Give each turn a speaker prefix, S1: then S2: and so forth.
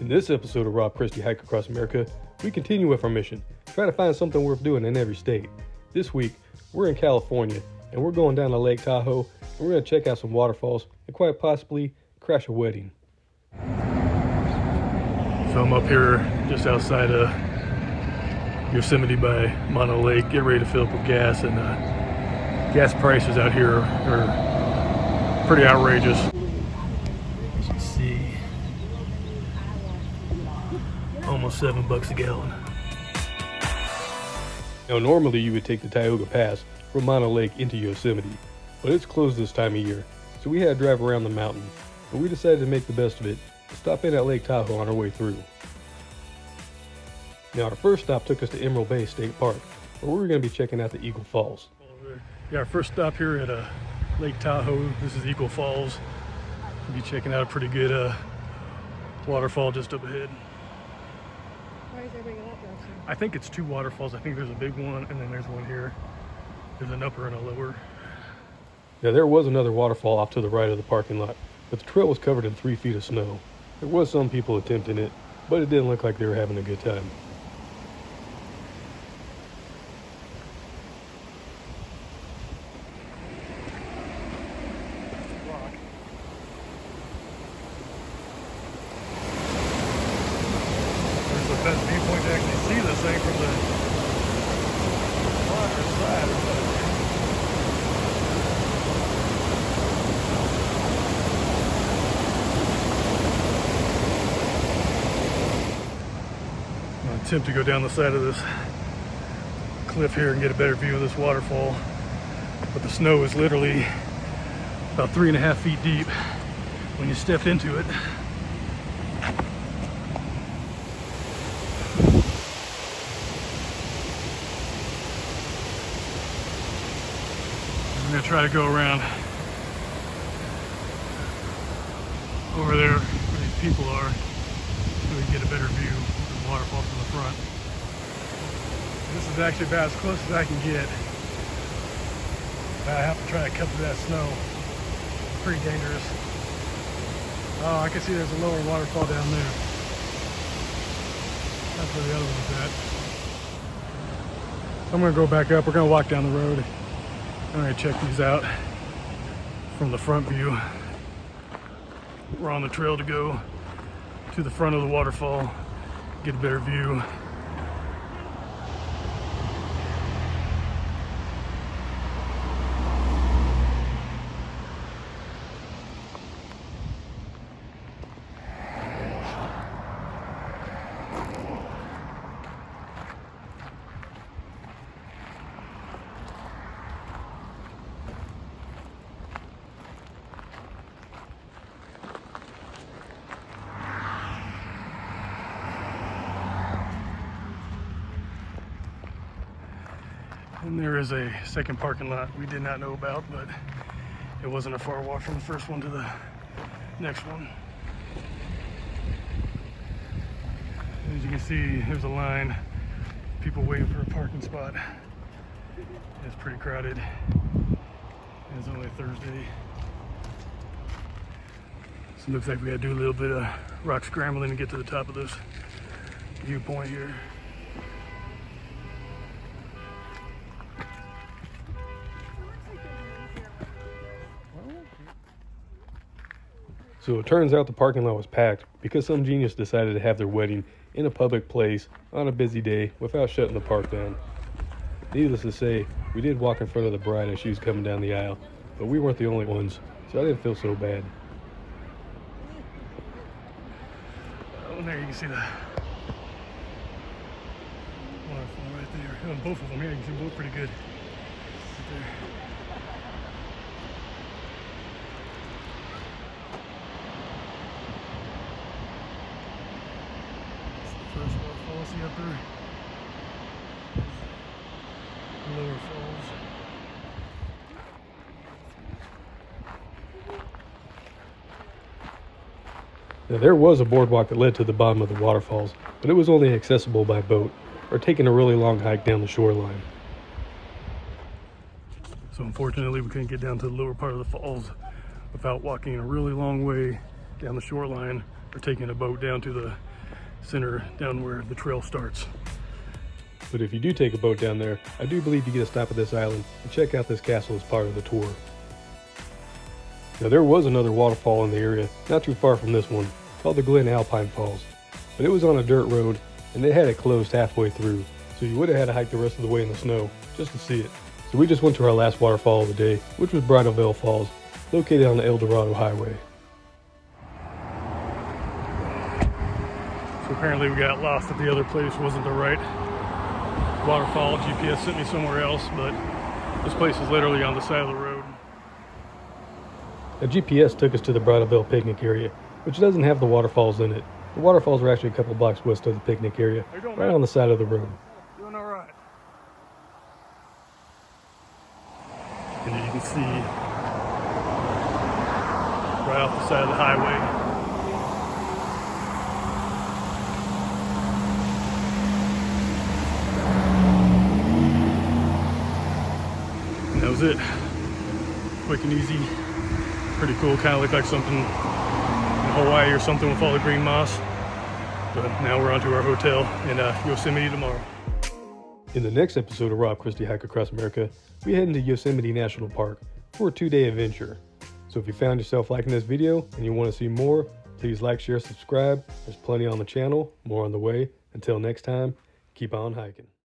S1: In this episode of Rob Christie Hike Across America, we continue with our mission, trying to find something worth doing in every state. This week, we're in California, and we're going down to Lake Tahoe, and we're going to check out some waterfalls, and quite possibly crash a wedding. So I'm up here just outside of Yosemite by Mono Lake, get ready to fill up with gas, and gas prices out here are pretty outrageous. As you can see, almost $7 a gallon. Now normally you would take the Tioga Pass from Mono Lake into Yosemite, but it's closed this time of year, so we had to drive around the mountain, but we decided to make the best of it and stop in at Lake Tahoe on our way through. Now our first stop took us to Emerald Bay State Park, where we're going to be checking out the Eagle Falls. Yeah, our first stop here at Lake Tahoe. This is Eagle Falls. We'll be checking out a pretty good waterfall just up ahead.
S2: Why is everybody going that direction?
S1: I think it's two waterfalls. I think there's a big one and then there's one here. There's an upper and a lower. Yeah, there was another waterfall off to the right of the parking lot, but the trail was covered in 3 feet of snow. There was some people attempting it, but it didn't look like they were having a good time. There's the best viewpoint to actually see this thing from the water side. I'm going to attempt to go down the side of this cliff here and get a better view of this waterfall, but the snow is literally about 3.5 feet deep when you stepped into it. I'm going to try to go around over there where these people are so we can get a better view of the waterfall from the front. This is actually about as close as I can get. I have to try to cut through that snow. It's pretty dangerous. Oh, I can see there's a lower waterfall down there. That's where the other one's at. So I'm going to go back up. We're going to walk down the road. I'm going to check these out from the front view. We're on the trail to go to the front of the waterfall, get a better view. And there is a second parking lot we did not know about, but it wasn't a far walk from the first one to the next one. As you can see, there's a line, people waiting for a parking spot. It's pretty crowded. It's only Thursday. So it looks like we had to do a little bit of rock scrambling to get to the top of this viewpoint here. So it turns out the parking lot was packed because some genius decided to have their wedding in a public place on a busy day without shutting the park down. Needless to say, we did walk in front of the bride as she was coming down the aisle, but we weren't the only ones, so I didn't feel so bad. Oh, and there you can see the waterfall right there. On both of them here, you can see them both pretty good. Right there. First waterfall, see up there? Lower falls. Now there was a boardwalk that led to the bottom of the waterfalls, but it was only accessible by boat or taking a really long hike down the shoreline. So unfortunately we couldn't get down to the lower part of the falls without walking a really long way down the shoreline or taking a boat down to the center, down where the trail starts. But if you do take a boat down there, I do believe you get a stop at this island and check out this castle as part of the tour. Now there was another waterfall in the area, not too far from this one, called the Glen Alpine Falls. But it was on a dirt road and they had it closed halfway through, so you would have had to hike the rest of the way in the snow just to see it. So we just went to our last waterfall of the day, which was Bridalveil Falls, located on the El Dorado Highway. So apparently we got lost at the other place, wasn't the right waterfall. GPS sent me somewhere else, but this place is literally on the side of the road. The GPS took us to the Bridalveil picnic area, which doesn't have the waterfalls in it. The waterfalls are actually a couple blocks west of the picnic area, right on the side of the road.
S2: Doing all right.
S1: And you can see right off the side of the highway. And that was it. Quick and easy. Pretty cool. Kind of looked like something in Hawaii or something with all the green moss. But now we're on to our hotel in Yosemite tomorrow. In the next episode of Rob Christie Hike Across America, we head into Yosemite National Park for a 2-day adventure. So if you found yourself liking this video and you want to see more, please like, share, subscribe. There's plenty on the channel, more on the way. Until next time, keep on hiking.